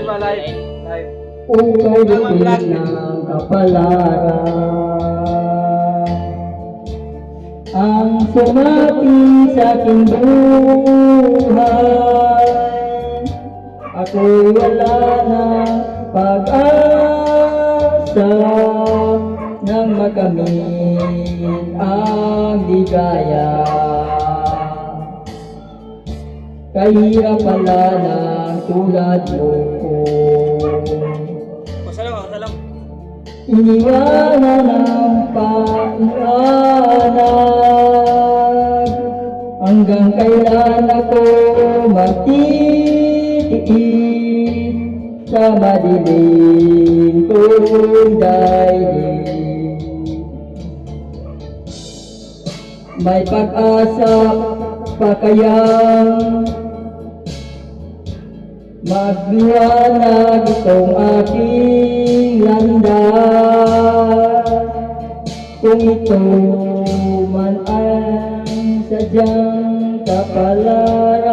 ba? Live. Live. Ukay din ng kapalaran ang sumati sa aking buhay. Ako'y wala na pag-asa nang makamit ang ligaya. Kahirap pala ng tulad mo. Salam. Iniwanan ng pag-ianag, hanggang kailan ako magtitiis sa madilim kong daigdig. May pag-asa pa kayang magliwanag itong aking landas, kung ito man ang sadyang kapalaran,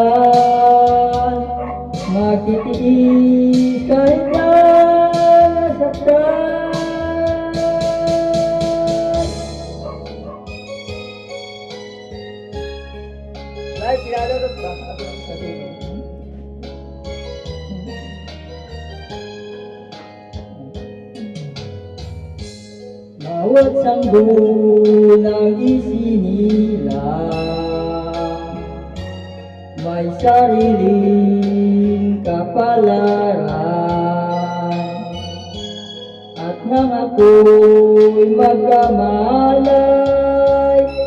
magtitiis kahit na nasaktan. Live, pinalulot ba? Ako lang sa tulo. Bawat sanggol ng isinilang may sariling kapalaran, at nang ako'y magkamalay,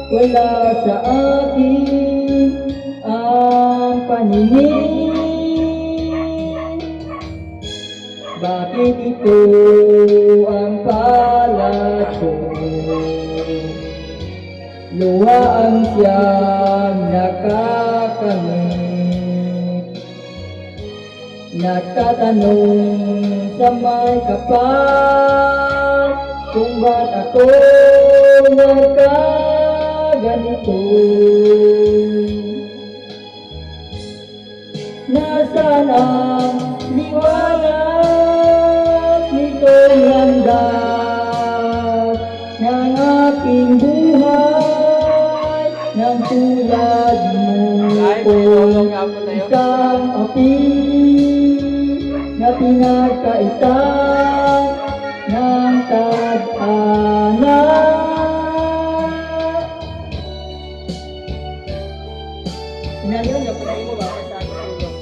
wala sa akin ang paningin. Bakit ito ang palat ko? Luha ang siyang nakakamit. Nagtatanong sa may kapal kung ba't ako nagkaganito. Nasaan ang liwanag nitong landas ng aking buhay, ng tulad mo ko isang api na pinagkaitan ng tadhana. Inaliw niya, panayin mo ba? Saan mo tulog?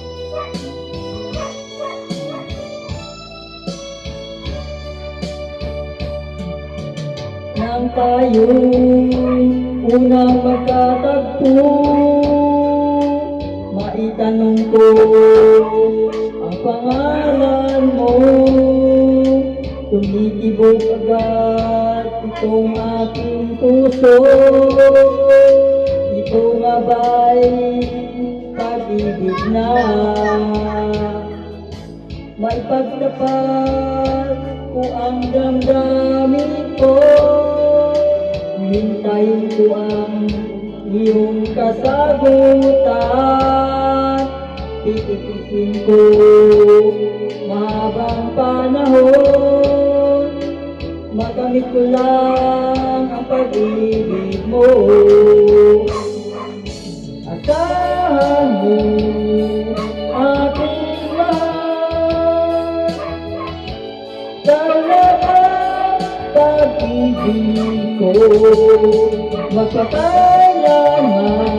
Nang tayo'y unang magkatagpo, maitanong ko ang pangalan mo. Tumitibok agad itong aking puso. Ito nga ba'y pag-ibig na may pagtapat ko ang damdamin ko? Hintayin ko ang iyong kasagutan, titipisin ko mahabang panahon, makamit ko lang ang pag-ibig mo. Asahan mo aking mahal, talagang pag-ibig ko magpakailanman.